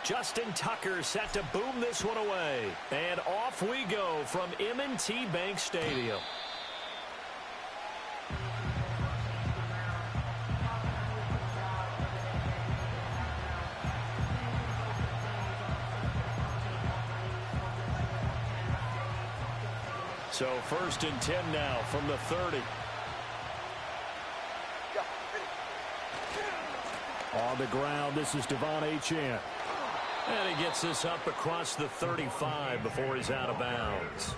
Justin Tucker set to boom this one away. And off we go from M&T Bank Stadium. So 1st and 10 now from the 30. On the ground, this is Devon Achane. And he gets this up across the 35 before he's out of bounds.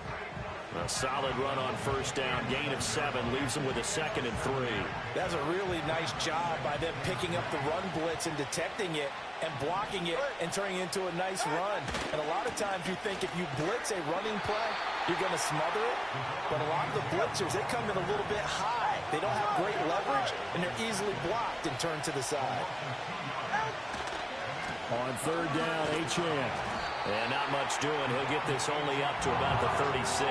A solid run on 1st down. Gain of 7 leaves him with a 2nd and 3. That's a really nice job by them picking up the run blitz and detecting it and blocking it and turning it into a nice run. And a lot of times you think if you blitz a running play, you're going to smother it. But a lot of the blitzers, they come in a little bit high. They don't have great leverage, and they're easily blocked and turned to the side. On 3rd down, Achane. And not much doing. He'll get this only up to about the 36.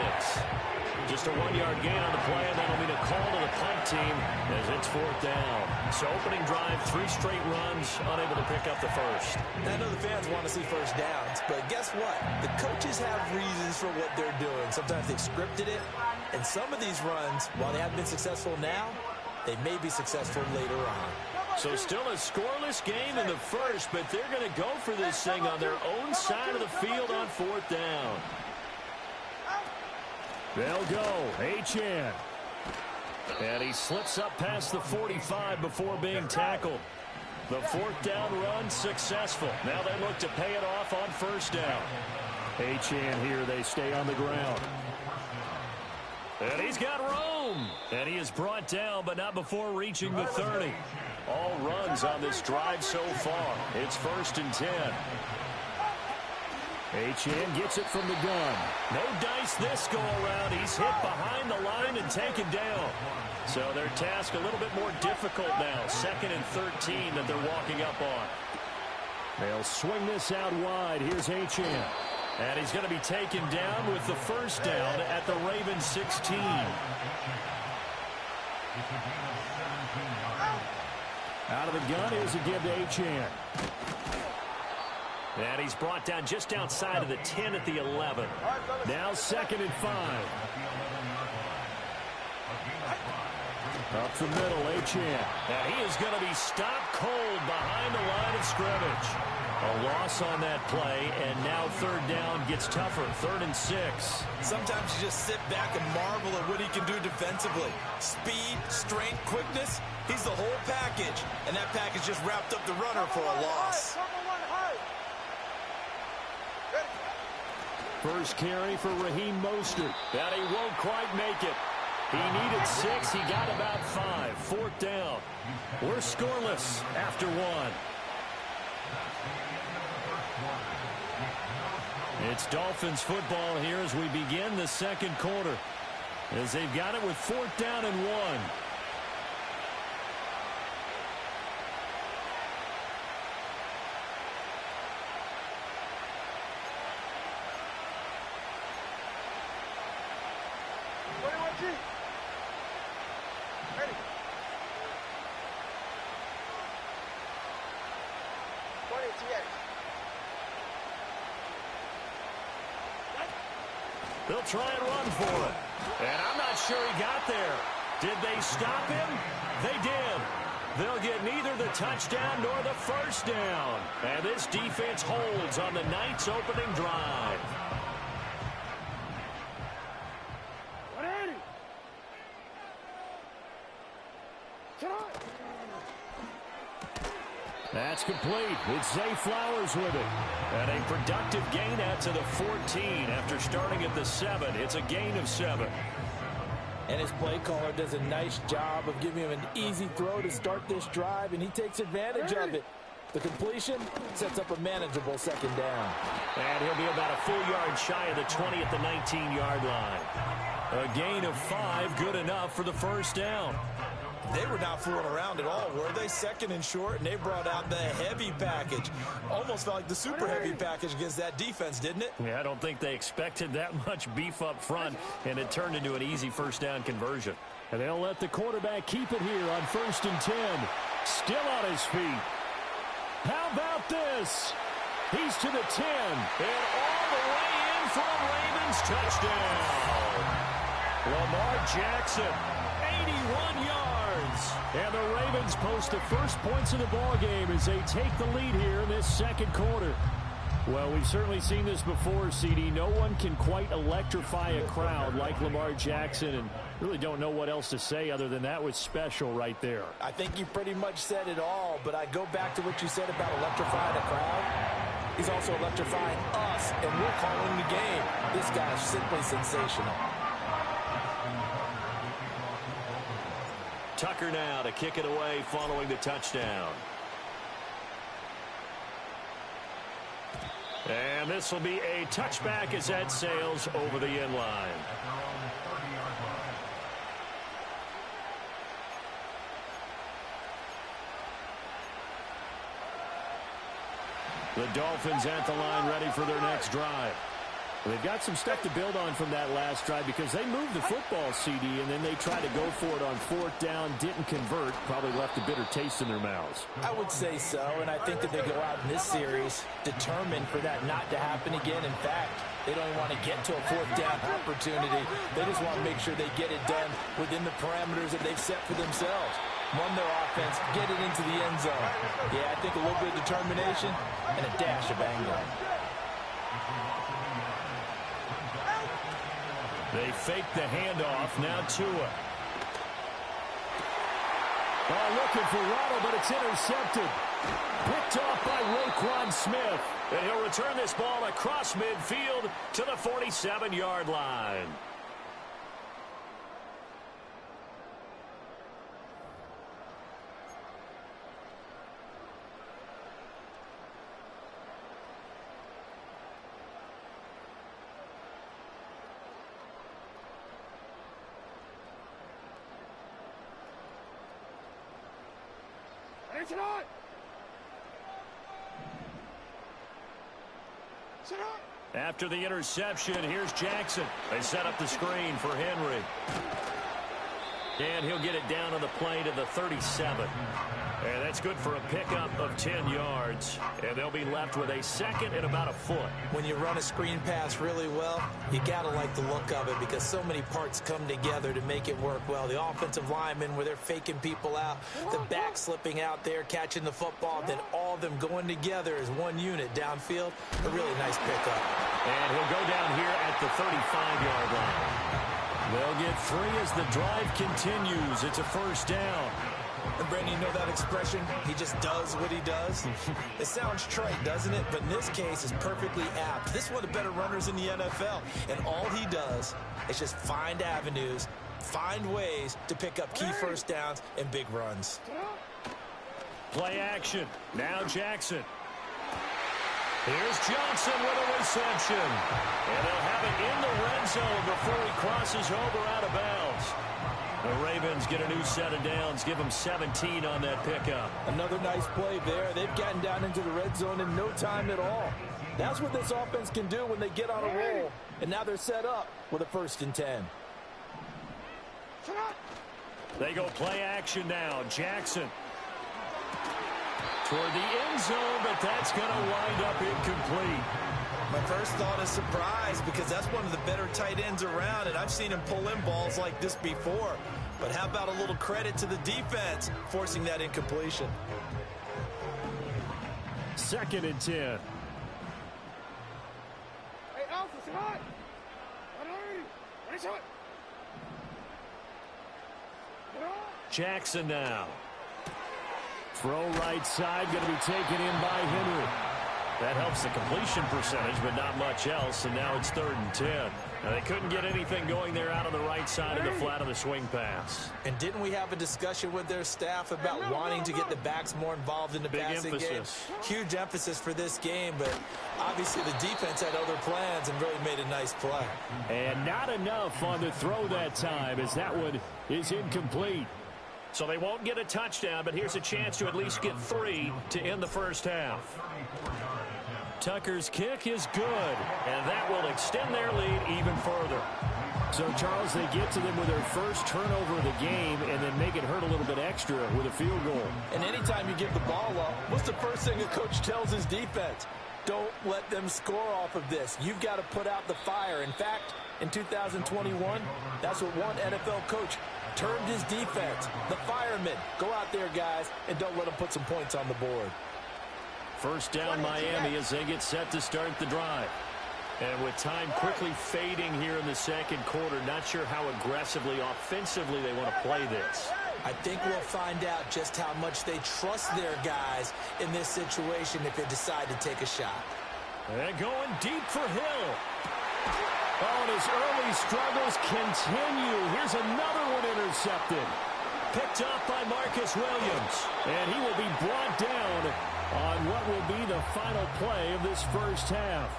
Just a 1-yard gain on the play, and that'll mean a call to the punt team as it's 4th down. So opening drive, 3 straight runs, unable to pick up the first. I know the fans want to see 1st downs, but guess what? The coaches have reasons for what they're doing. Sometimes they've scripted it, and some of these runs, while they haven't been successful now, they may be successful later on. So still a scoreless game in the first, but they're going to go for this thing on their own side of the field on 4th down. They'll go. Achane. And he slips up past the 45 before being tackled. The 4th down run successful. Now they look to pay it off on 1st down. Achane here. They stay on the ground. And he's got room. And he is brought down, but not before reaching the 30. All runs on this drive so far. It's 1st and 10. Achane gets it from the gun. No dice this go around. He's hit behind the line and taken down. So their task a little bit more difficult now. 2nd and 13 that they're walking up on. They'll swing this out wide. Here's Achane. And he's going to be taken down with the 1st down at the Ravens 16. Out of the gun, here's a give to Achane. And he's brought down just outside of the 10 at the 11. Now 2nd and 5. Up the middle, Achane. And he is going to be stopped cold behind the line of scrimmage. A loss on that play, and now 3rd down gets tougher. 3rd and 6. Sometimes you just sit back and marvel at what he can do defensively. Speed, strength, quickness. He's the whole package, and that package just wrapped up the runner for a loss. First carry for Raheem Mostert. And he won't quite make it. He needed 6. He got about 5. 4th down. We're scoreless after 1. It's Dolphins football here as we begin the 2nd quarter. As they've got it with 4th down and 1. They'll try and run for it. And I'm not sure he got there. Did they stop him? They did. They'll get neither the touchdown nor the 1st down. And this defense holds on the Knights' opening drive. That's complete. It's Zay Flowers with it. And a productive gain out to the 14 after starting at the 7. It's a gain of 7. And his play caller does a nice job of giving him an easy throw to start this drive, and he takes advantage of it. The completion sets up a manageable 2nd down. And he'll be about a full yard shy of the 20 at the 19-yard line. A gain of 5, good enough for the 1st down. They were not fooling around at all, were they? 2nd and short, and they brought out the heavy package. Almost felt like the super heavy package against that defense, didn't it? Yeah, I don't think they expected that much beef up front, and it turned into an easy 1st down conversion. And they'll let the quarterback keep it here on 1st and 10. Still on his feet. How about this? He's to the 10. And all the way in for a Ravens touchdown. Lamar Jackson, 81 yards. And the Ravens post the first points of the ballgame as they take the lead here in this second quarter. Well, we've certainly seen this before, CD. No one can quite electrify a crowd like Lamar Jackson, and really don't know what else to say other than that was special right there. I think you pretty much said it all, but I go back to what you said about electrifying a crowd. He's also electrifying us, and we're calling the game. This guy is simply sensational. Tucker now to kick it away following the touchdown. And this will be a touchback as that sails over the end line. The Dolphins at the line ready for their next drive. They've got some stuff to build on from that last drive because they moved the football, CD, and then they tried to go for it on fourth down, didn't convert, probably left a bitter taste in their mouths. I would say so, and I think that they go out in this series determined for that not to happen again. In fact, they don't even want to get to a fourth down opportunity. They just want to make sure they get it done within the parameters that they've set for themselves. Run their offense, get it into the end zone. Yeah, I think a little bit of determination and a dash of anger. They fake the handoff. Now Tua. Oh, looking for Waddle, but it's intercepted. Picked off by Roquan Smith. And he'll return this ball across midfield to the 47-yard line. After the interception, here's Jackson. They set up the screen for Henry. And he'll get it down on the play to the 37. And that's good for a pickup of 10 yards. And they'll be left with a second and about a foot. When you run a screen pass really well, you got to like the look of it because so many parts come together to make it work well. The offensive linemen, where they're faking people out, the back slipping out there, catching the football, then all of them going together as one unit downfield. A really nice pickup. And he'll go down here at the 35-yard line. They'll get 3 as the drive continues. It's a first down. And Brandon, you know that expression? He just does what he does. It sounds trite, doesn't it? But in this case, it's perfectly apt. This is one of the better runners in the NFL. And all he does is just find avenues, find ways to pick up key first downs and big runs. Play action. Now Jackson. Here's Johnson with a reception. And they'll have it in the red zone before he crosses over out of bounds. The Ravens get a new set of downs, give them 17 on that pickup. Another nice play there. They've gotten down into the red zone in no time at all. That's what this offense can do when they get on a roll. And now they're set up with a 1st and 10. They go play action now. Jackson. Toward the end zone, but that's going to wind up incomplete. My first thought is surprise because that's one of the better tight ends around, and I've seen him pull in balls like this before. But how about a little credit to the defense forcing that incompletion? 2nd and 10. Hey, Alpha, say hi. Jackson now. Throw right side, going to be taken in by Henry. That helps the completion percentage, but not much else, and now it's 3rd and 10. Now, they couldn't get anything going there out on the right side of the flat of the swing pass. And didn't we have a discussion with their staff about wanting to get the backs more involved in the passing game? Huge emphasis for this game, but obviously the defense had other plans and really made a nice play. And not enough on the throw that time, as that one is incomplete. So they won't get a touchdown, but here's a chance to at least get 3 to end the first half. Tucker's kick is good, and that will extend their lead even further. So, Charles, they get to them with their first turnover of the game and then make it hurt a little bit extra with a field goal. And anytime you give the ball up, what's the first thing a coach tells his defense? Don't let them score off of this. You've got to put out the fire. In fact, in 2021, that's what one NFL coach termed his defense. The firemen. Go out there, guys, and don't let them put some points on the board. First down, Miami, as they get set to start the drive. And with time quickly fading here in the second quarter, not sure how aggressively, offensively they want to play this. I think we'll find out just how much they trust their guys in this situation if they decide to take a shot. And going deep for Hill. Oh, and his early struggles continue. Here's another one intercepted. Picked up by Marcus Williams. And he will be brought down on what will be the final play of this first half.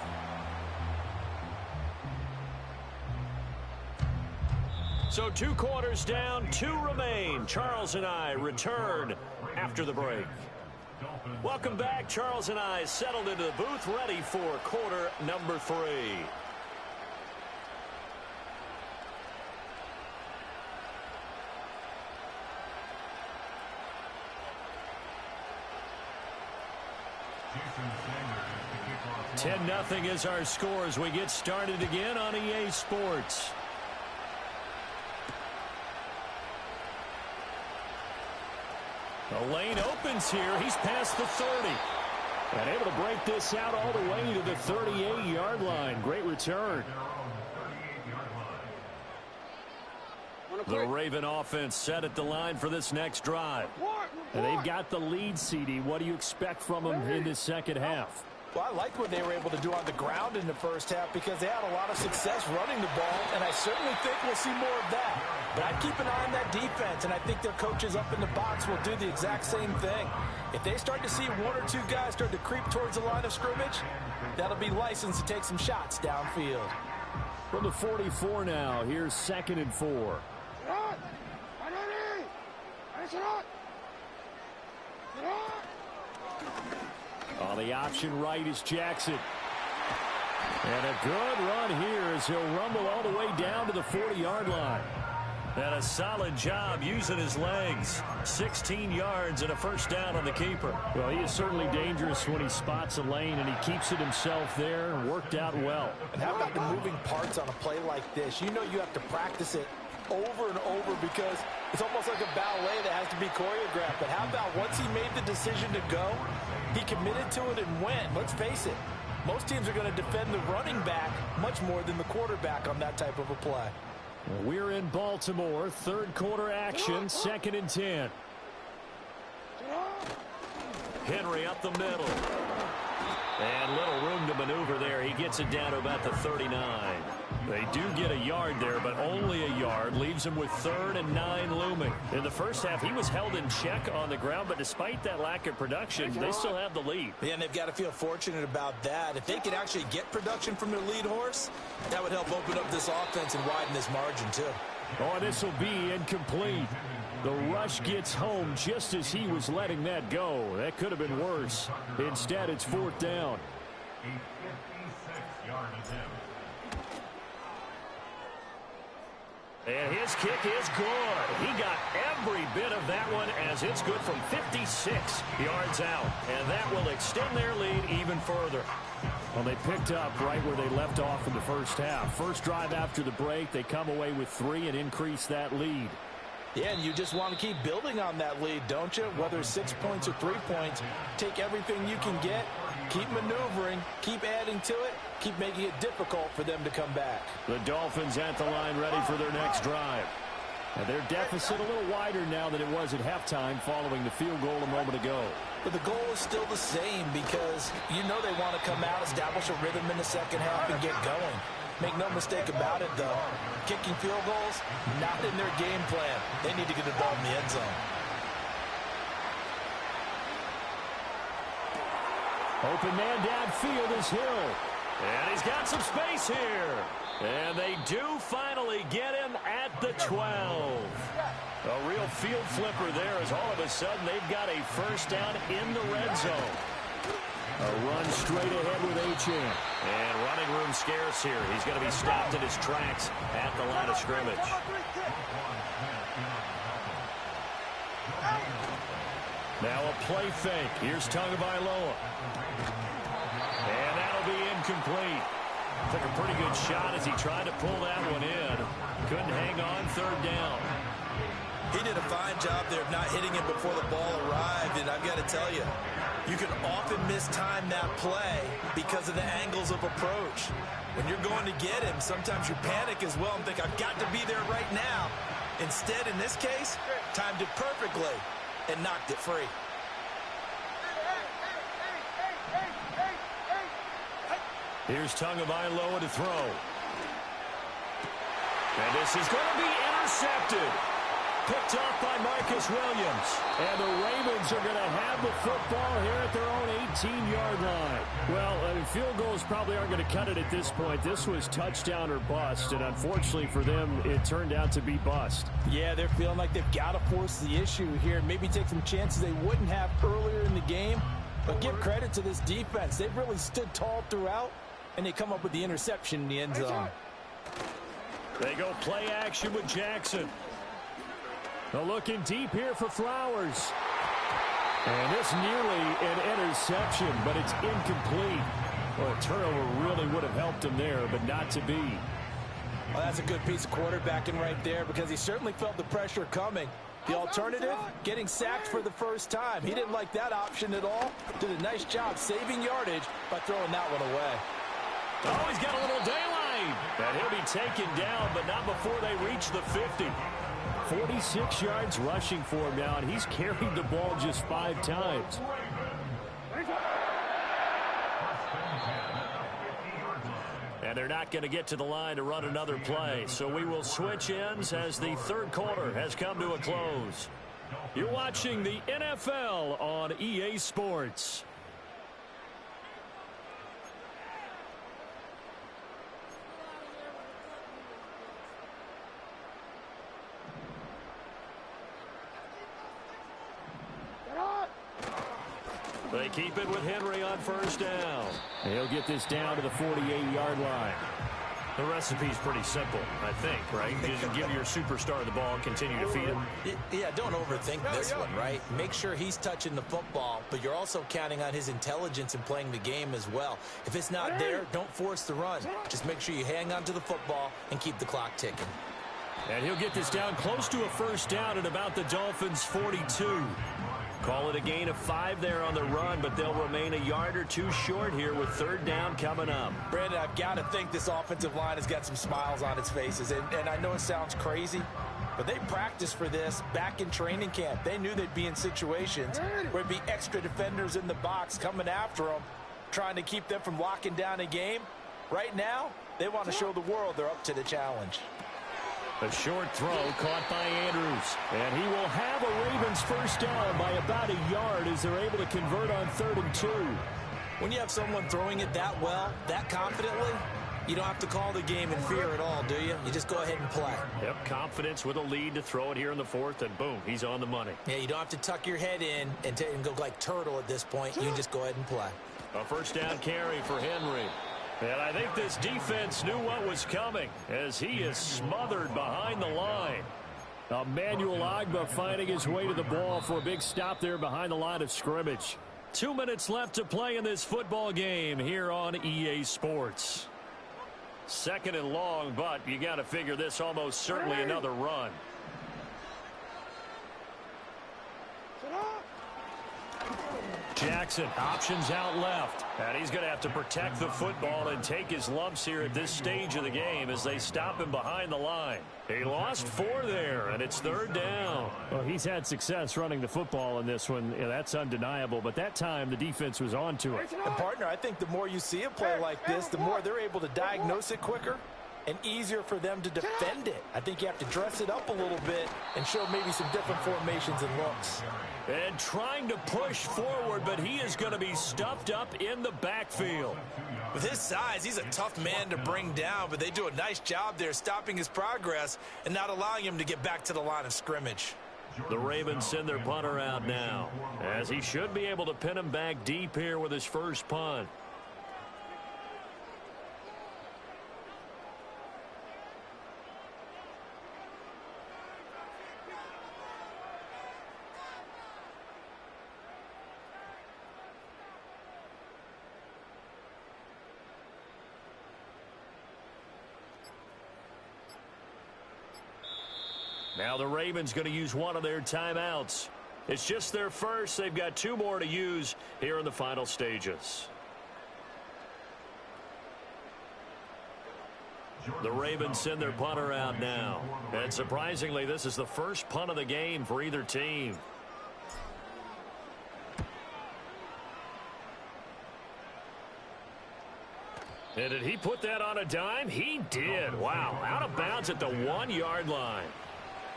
So 2 quarters down, 2 remain. Charles and I return after the break. Welcome back. Charles and I settled into the booth, ready for quarter number 3. Ten nothing is our score as we get started again on EA Sports. The lane opens here. He's past the 30. And able to break this out all the way to the 38-yard line. Great return. The Raven offense set at the line for this next drive. And they've got the lead, CD. What do you expect from them in this second half? Well, I liked what they were able to do on the ground in the first half because they had a lot of success running the ball, and I certainly think we'll see more of that. But I'd keep an eye on that defense, and I think their coaches up in the box will do the exact same thing. If they start to see 1 or 2 guys start to creep towards the line of scrimmage, that'll be license to take some shots downfield. From the 44 now, here's 2nd and 4. On the option right is Jackson. And a good run here as he'll rumble all the way down to the 40-yard line. And a solid job using his legs. 16 yards and a first down on the keeper. Well, he is certainly dangerous when he spots a lane, and he keeps it himself there. Worked out well. And how about the moving parts on a play like this? You know you have to practice it over and over because it's almost like a ballet that has to be choreographed. But how about once he made the decision to go, he committed to it and went. Let's face it, most teams are going to defend the running back much more than the quarterback on that type of a play. We're in Baltimore, 3rd quarter action, 2nd and 10. Henry up the middle. And little room to maneuver there. He gets it down to about the 39. They do get a yard there, but only a yard. Leaves him with 3rd and 9 looming. In the first half, he was held in check on the ground, but despite that lack of production, they still have the lead. Yeah, and they've got to feel fortunate about that. If they could actually get production from their lead horse, that would help open up this offense and widen this margin, too. Oh, this will be incomplete. The rush gets home just as he was letting that go. That could have been worse. Instead, it's 4th down. And his kick is good. He got every bit of that one as it's good from 56 yards out. And that will extend their lead even further. Well, they picked up right where they left off in the first half. First drive after the break, they come away with 3 and increase that lead. Yeah, and you just want to keep building on that lead, don't you? Whether 6 points or 3 points, take everything you can get, keep maneuvering, keep adding to it, keep making it difficult for them to come back. The Dolphins at the line ready for their next drive. And their deficit a little wider now than it was at halftime following the field goal a moment ago. But the goal is still the same because you know they want to come out, establish a rhythm in the second half, and get going. Make no mistake about it, though. Kicking field goals, not in their game plan. They need to get the ball in the end zone. Open man downfield is Hill. And he's got some space here. And they do finally get him at the 12. A real field flipper there as all of a sudden they've got a first down in the red zone. A run straight ahead with Achane. And running room scarce here. He's going to be stopped in his tracks at the line of scrimmage. Now a play fake. Here's Tagovailoa. And that'll be incomplete. Took a pretty good shot as he tried to pull that one in. Couldn't hang on third down. He did a fine job there of not hitting it before the ball arrived, and I've got to tell you, you can often mistime that play because of the angles of approach. When you're going to get him, sometimes you panic as well and think, I've got to be there right now. Instead, in this case, timed it perfectly and knocked it free. Here's Tagovailoa to throw. And this is going to be intercepted. Picked off by Marcus Williams. And the Ravens are going to have the football here at their own 18-yard line. Well, field goals probably aren't going to cut it at this point. This was touchdown or bust, and unfortunately for them, it turned out to be bust. Yeah, they're feeling like they've got to force the issue here and maybe take some chances they wouldn't have earlier in the game. But give credit to this defense. They've really stood tall throughout, and they come up with the interception in the end zone. They go play action with Jackson. They're looking deep here for Flowers. And this nearly an interception, but it's incomplete. Well, a turnover really would have helped him there, but not to be. Well, that's a good piece of quarterbacking right there because he certainly felt the pressure coming. The alternative, getting sacked for the first time. He didn't like that option at all. Did a nice job saving yardage by throwing that one away. Oh, he's got a little daylight. And he'll be taken down, but not before they reach the 50. 46 yards rushing for him now, and he's carried the ball just 5 times. And they're not going to get to the line to run another play, so we will switch ends as the third quarter has come to a close. You're watching the NFL on EA Sports. They keep it with Henry on first down. He'll get this down to the 48-yard line. The recipe's pretty simple, I think, right? Just give your superstar the ball, continue to feed him. Yeah, don't overthink this one, right? Make sure he's touching the football, but you're also counting on his intelligence in playing the game as well. If it's not there, don't force the run. Just make sure you hang on to the football and keep the clock ticking. And he'll get this down close to a first down at about the Dolphins' 42. Call it a gain of 5 there on the run, but they'll remain a yard or two short here with third down coming up. Brandon, I've got to think this offensive line has got some smiles on its faces, and I know it sounds crazy, but they practiced for this back in training camp. They knew they'd be in situations where there'd be extra defenders in the box coming after them, trying to keep them from locking down a game. Right now, they want to show the world they're up to the challenge. A short throw caught by Andrews. And he will have a Ravens first down by about a yard as they're able to convert on 3rd and 2. When you have someone throwing it that well, that confidently, you don't have to call the game in fear at all, do you? You just go ahead and play. Yep, confidence with a lead to throw it here in the 4th, and boom, he's on the money. Yeah, you don't have to tuck your head in and go like turtle at this point. You just go ahead and play. A first down carry for Henry. And I think this defense knew what was coming as he is smothered behind the line. Emmanuel Ogbah finding his way to the ball for a big stop there behind the line of scrimmage. 2 minutes left to play in this football game here on EA Sports. 2nd and long, but you got to figure this almost certainly another run. Jackson, options out left. And he's going to have to protect the football and take his lumps here at this stage of the game as they stop him behind the line. He lost 4 there, and it's 3rd down. Well, he's had success running the football in this one. Yeah, that's undeniable. But that time, the defense was on to it. And, partner, I think the more you see a play like this, the more they're able to diagnose it quicker and easier for them to defend it. I think you have to dress it up a little bit and show maybe some different formations and looks. And trying to push forward, but he is going to be stuffed up in the backfield. With his size, he's a tough man to bring down, but they do a nice job there stopping his progress and not allowing him to get back to the line of scrimmage. The Ravens send their punter out now, as he should be able to pin him back deep here with his first punt. Now the Ravens going to use one of their timeouts. It's just their first. They've got 2 more to use here in the final stages. The Ravens send their punter out now. And surprisingly, this is the first punt of the game for either team. And did he put that on a dime? He did. Wow. Out of bounds at the 1-yard line.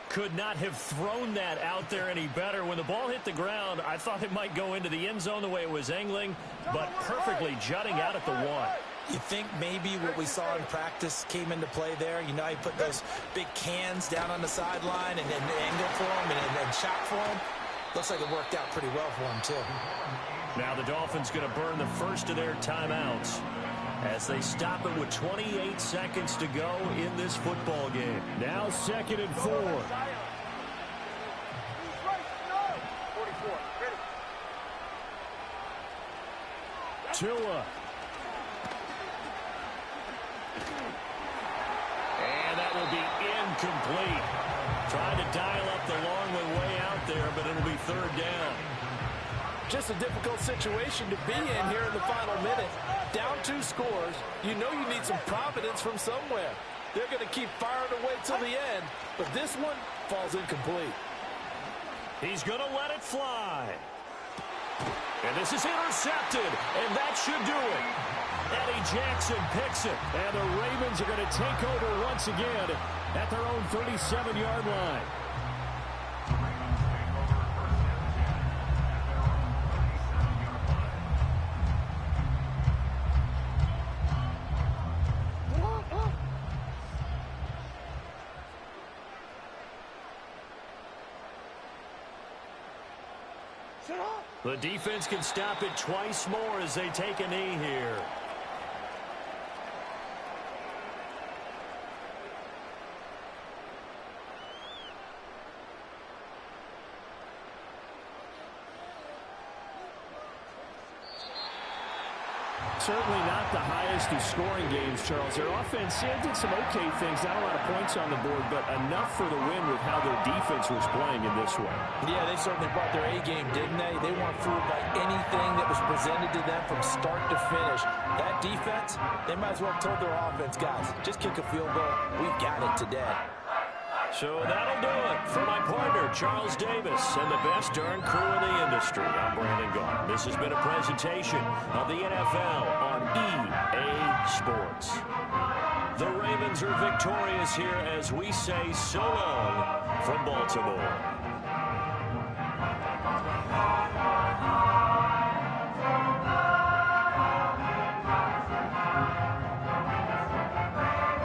Could not have thrown that out there any better. When the ball hit the ground, I thought it might go into the end zone the way it was angling, but perfectly jutting out at the 1. You think maybe what we saw in practice came into play there? You know, he put those big cans down on the sideline and then angle for him and shot for him. Looks like it worked out pretty well for him, too. Now the Dolphins going to burn the first of their timeouts as they stop it with 28 seconds to go in this football game. Now 2nd and 4. Tua. And that will be incomplete. Trying to dial up the long way out there, but it'll be 3rd down. Just a difficult situation to be in here in the final minute. Down 2 scores, you know you need some providence from somewhere. They're going to keep firing away till the end, but this one falls incomplete. He's going to let it fly. And this is intercepted, and that should do it. Eddie Jackson picks it, and the Ravens are going to take over once again at their own 37-yard line. The defense can stop it twice more as they take a knee here. Certainly not the highest of scoring games, Charles. Their offense did some okay things, not a lot of points on the board, but enough for the win with how their defense was playing in this one. Yeah, they certainly brought their A-game, didn't they? They weren't fooled by anything that was presented to them from start to finish. That defense, they might as well have told their offense, guys, just kick a field goal. We've got it today. So that'll do it for my partner, Charles Davis, and the best darn crew in the industry. I'm Brandon Gaughan. This has been a presentation of the NFL on EA Sports. The Ravens are victorious here as we say so long from Baltimore.